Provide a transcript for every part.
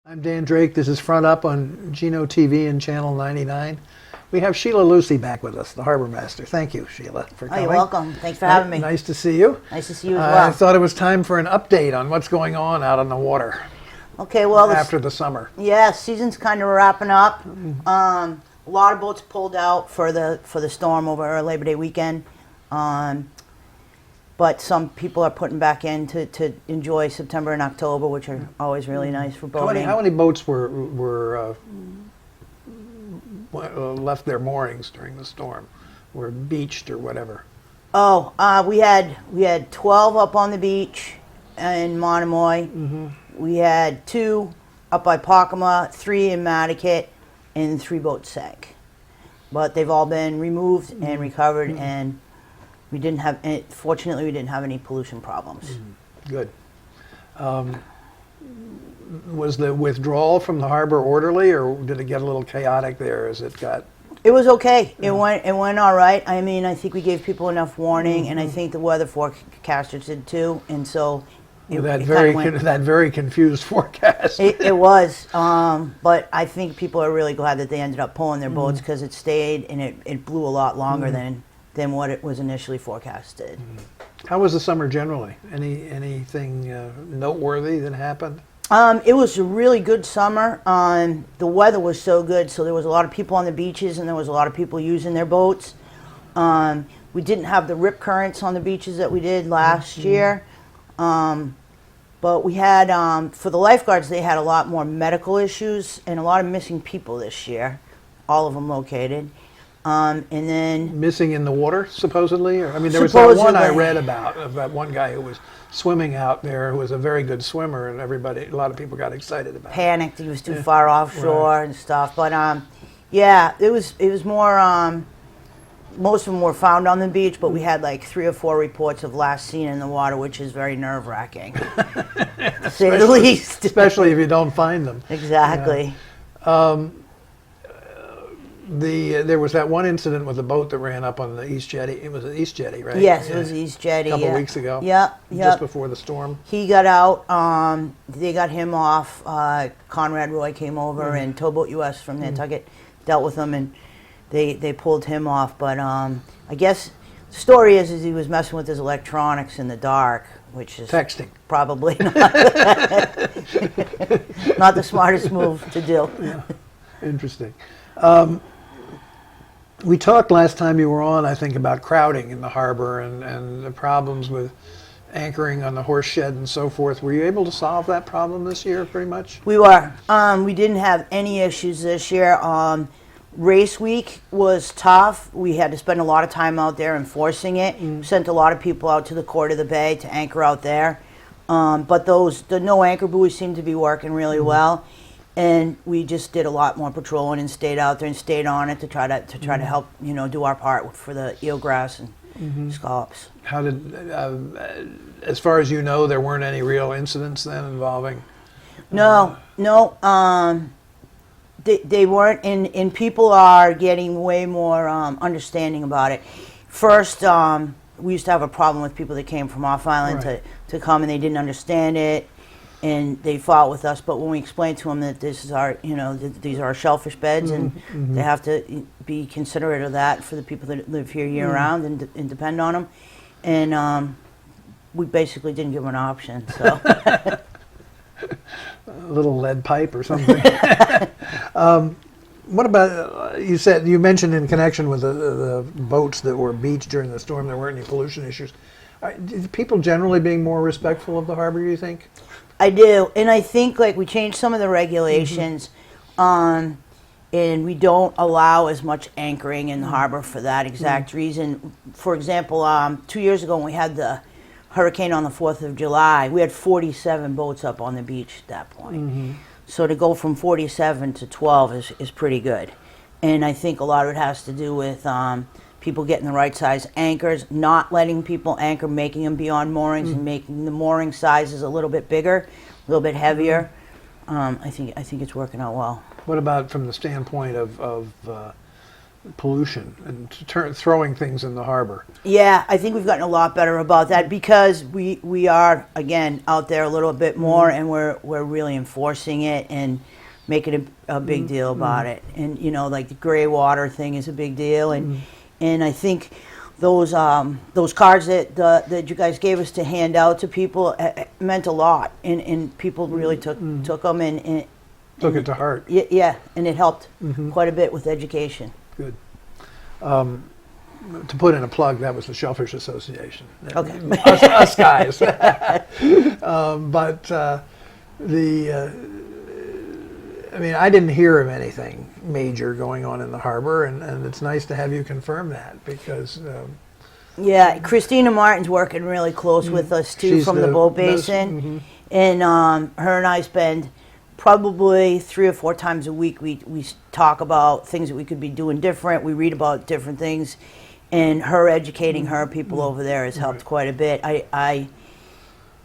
I'm Dan Drake. This is Front Up on Geno TV and Channel 99. We have Sheila Lucy back with us, the Harbor Master. Thank you, Sheila, for coming. You're welcome. Thanks for having me. Nice to see you. Nice to see you as well. I thought it was time for an update on what's going on out on the water. Okay, well, after the summer. Yeah, season's kind of wrapping up. A lot of boats pulled out for the storm over Labor Day weekend. But some people are putting back in to enjoy September and October, which are always really nice for boating. How many boats were left their moorings during the storm, were beached or whatever? Oh, we had 12 up on the beach in Monomoy. We had 2 up by Pacoma, 3 in Matticat, and 3 boats sank. But they've all been removed and recovered, and we didn't have any, fortunately, we didn't have any pollution problems. Good. Was the withdrawal from the harbor orderly, or did it get a little chaotic there as it got? It was okay. It went all right. I mean, I think we gave people enough warning, and I think the weather forecasters did too. And so that very confused forecast. It was, but I think people are really glad that they ended up pulling their boats because it stayed and it blew a lot longer than what it was initially forecasted. How was the summer generally? Anything noteworthy that happened? It was a really good summer. The weather was so good, so there was a lot of people on the beaches and there was a lot of people using their boats. We didn't have the rip currents on the beaches that we did last year. But we had, for the lifeguards, they had a lot more medical issues and a lot of missing people this year, all of them located. And then missing in the water, supposedly? Or, I mean, there was that one I read about, of that one guy who was swimming out there, who was a very good swimmer, and a lot of people got excited about it. Panicked, he was too far offshore and stuff. But yeah, it was more, most of them were found on the beach, but we had like 3 or 4 reports of last seen in the water, which is very nerve-wracking, to say the least. Especially if you don't find them. Exactly. Yeah. There was that one incident with a boat that ran up on the East Jetty. It was the East Jetty, right? Yes, it was the East Jetty. A couple weeks ago. Yep. Just before the storm. He got out. They got him off. Conrad Roy came over, and Towboat US from Nantucket dealt with him, and they pulled him off. But I guess the story is he was messing with his electronics in the dark, which is texting. Probably not, not the smartest move to do. Yeah. Interesting. We talked last time you were on, I think, about crowding in the harbor and the problems with anchoring on the horse shed and so forth. Were you able to solve that problem this year, pretty much? We were. We didn't have any issues this year. Race week was tough. We had to spend a lot of time out there enforcing it. Sent a lot of people out to the Court of the Bay to anchor out there. But the no anchor buoys seemed to be working really well. And we just did a lot more patrolling and stayed out there and stayed on it to try to help, do our part for the eelgrass and scallops. How did, as far as you know, there weren't any real incidents then involving? No. They weren't, and people are getting way more understanding about it. First, we used to have a problem with people that came from off island to come and they didn't understand it. And they fought with us, but when we explained to them that this is our, these are our shellfish beds, and they have to be considerate of that for the people that live here year-round and depend on them, and we basically didn't give them an option. So, a little lead pipe or something. What about you mentioned in connection with the boats that were beached during the storm, there weren't any pollution issues. Are people generally being more respectful of the harbor, you think? I do, and I think we changed some of the regulations, and we don't allow as much anchoring in the harbor for that exact reason. For example, 2 years ago when we had the hurricane on the 4th of July, we had 47 boats up on the beach at that point. So to go from 47 to 12 is pretty good, and I think a lot of it has to do with people getting the right size anchors, not letting people anchor, making them be on moorings, and making the mooring sizes a little bit bigger, a little bit heavier. I think it's working out well. What about from the standpoint of pollution and throwing things in the harbor. Yeah, I think we've gotten a lot better about that because we are, again, out there a little bit more, and we're really enforcing it and making a big deal about it. And like the gray water thing is a big deal, and I think those cards that you guys gave us to hand out to people meant a lot, and people really took them and Took it to heart. Yeah, and it helped quite a bit with education. Good. To put in a plug, that was the Shellfish Association. Okay. us guys. But I mean, I didn't hear of anything major going on in the harbor, and it's nice to have you confirm that because. Yeah, Christina Martin's working really close with us too from the boat basin, and her and I spend probably 3 or 4 times a week. We talk about things that we could be doing different. We read about different things, and her educating her people over there has helped quite a bit. I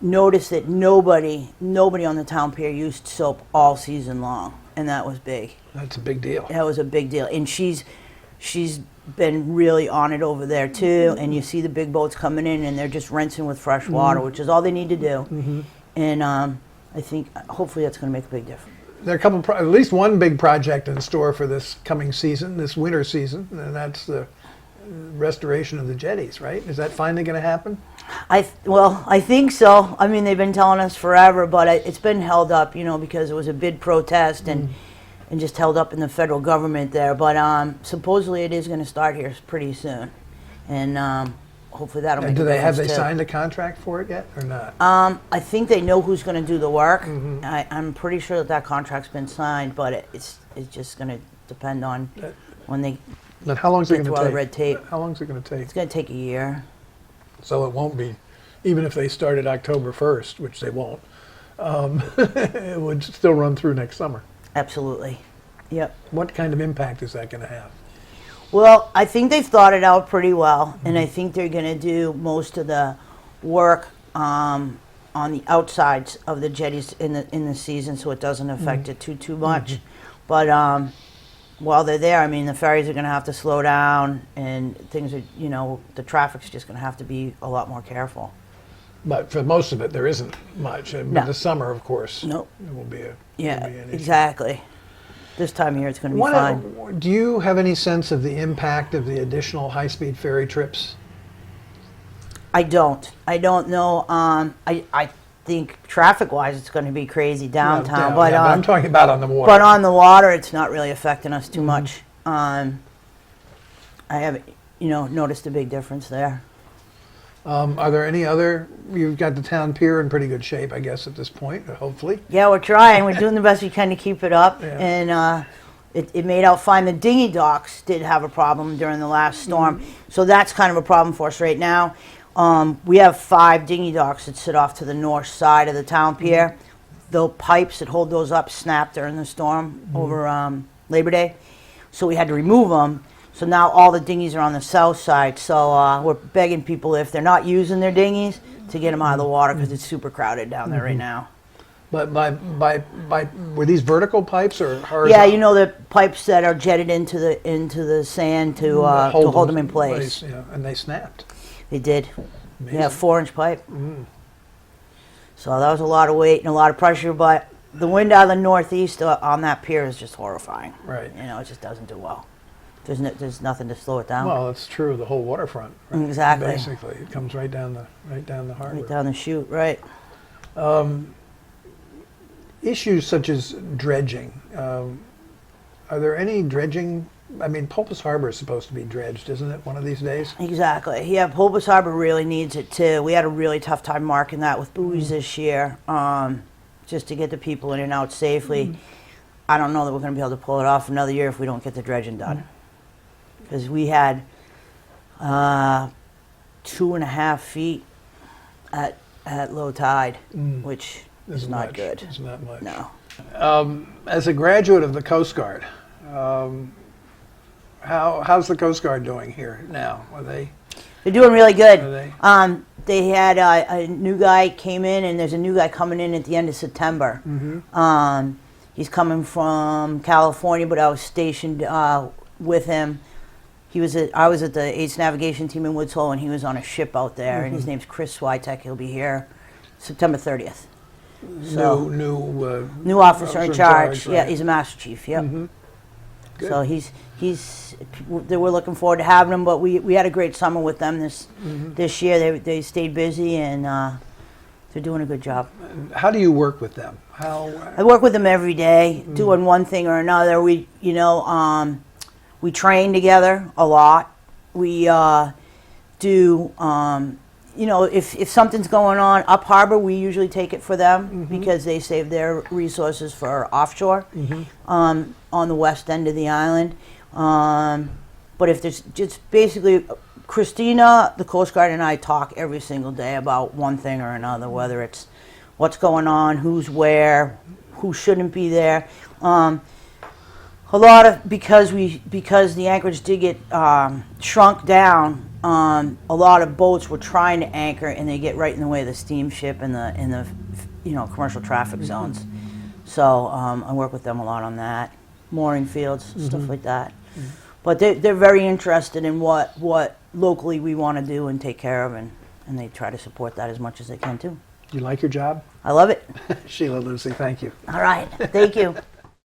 noticed that nobody on the town pier used soap all season long, and that was big. That's a big deal. That was a big deal, and she's been really on it over there too. And you see the big boats coming in, and they're just rinsing with fresh water, which is all they need to do. And I think hopefully that's going to make a big difference. There are a couple, at least one big project in store for this coming season, this winter season, and that's the restoration of the jetties, right? Is that finally going to happen? I think so. I mean, they've been telling us forever, but it's been held up, because it was a bid protest and just held up in the federal government there. But supposedly it is going to start here pretty soon, and hopefully that'll make a difference. Have they signed a contract for it yet or not? I think they know who's going to do the work. I'm pretty sure that contract's been signed, but it's just going to depend on when they But how long is it get going through to all take? the red tape. How long is it going to take? It's going to take a year. So it won't be, even if they started October 1st, which they won't, it would still run through next summer. Absolutely. Yep. What kind of impact is that going to have? Well, I think they've thought it out pretty well, and I think they're going to do most of the work on the outsides of the jetties in the season, so it doesn't affect it too much. But while they're there, I mean, the ferries are going to have to slow down, and things are, the traffic's just going to have to be a lot more careful. But for most of it, there isn't much. And No. the summer, of course, Nope. it will be a Yeah, will be an issue. exactly. This time of year, it's going to be fine. Do you have any sense of the impact of the additional high-speed ferry trips? I don't know. I think traffic-wise, it's going to be crazy downtown. But I'm talking about on the water. But on the water, it's not really affecting us too much. I haven't, noticed a big difference there. Are there any other? You've got the town pier in pretty good shape, I guess, at this point. Hopefully. Yeah, we're trying. We're doing the best we can to keep it up, Yeah. and it made out fine. The dinghy docks did have a problem during the last storm, so that's kind of a problem for us right now. We have 5 dinghy docks that sit off to the north side of the town pier. The pipes that hold those up snapped during the storm over Labor Day, so we had to remove them. So now all the dinghies are on the south side. So we're begging people, if they're not using their dinghies, to get them out of the water because it's super crowded down there right now. But were these vertical pipes or horizontal? Yeah, the pipes that are jetted into the sand to hold them in place. Yeah, and they snapped. They did. Amazing. Yeah, 4-inch pipe. So that was a lot of weight and a lot of pressure, but the wind out of the northeast on that pier is just horrifying. Right. It just doesn't do well. There's nothing to slow it down. Well, it's true. The whole waterfront. Right? Exactly. Basically, it comes right down the harbor. Right down the chute, right. Issues such as dredging. Are there any dredging? I mean, Pulpus Harbor is supposed to be dredged, isn't it, one of these days? Exactly. Yeah, Pulpus Harbor really needs it too. We had a really tough time marking that with buoys this year, just to get the people in and out safely. I don't know that we're going to be able to pull it off another year if we don't get the dredging done. Because we had 2.5 feet at low tide, which is not much. good. It's not much. No. As a graduate of the Coast Guard, how's the Coast Guard doing here now? They're doing really good. Are they? They had a new guy came in, and there's a new guy coming in at the end of September. He's coming from California, but I was stationed with him I was at the 8th Navigation Team in Woods Hole, and he was on a ship out there, and his name's Chris Switek. He'll be here September 30th. So, New officer in charge. right. Yeah, he's a Master Chief. Yep. Good. So we're looking forward to having him. But we had a great summer with them this year. They stayed busy, and they're doing a good job. How do you work with them? I work with them every day, doing one thing or another. We train together a lot. We do. If something's going on up harbor, we usually take it for them because they save their resources for offshore on the west end of the island. But if there's just basically, Christina, the Coast Guard, and I talk every single day about one thing or another, whether it's what's going on, who's where, who shouldn't be there. A lot of because the anchorage did get shrunk down. A lot of boats were trying to anchor, and they get right in the way of the steamship and the commercial traffic zones. So I work with them a lot on that, mooring fields, stuff like that. But they're very interested in what locally we want to do and take care of, and they try to support that as much as they can too. You like your job? I love it. Sheila Lucy, thank you. All right, thank you.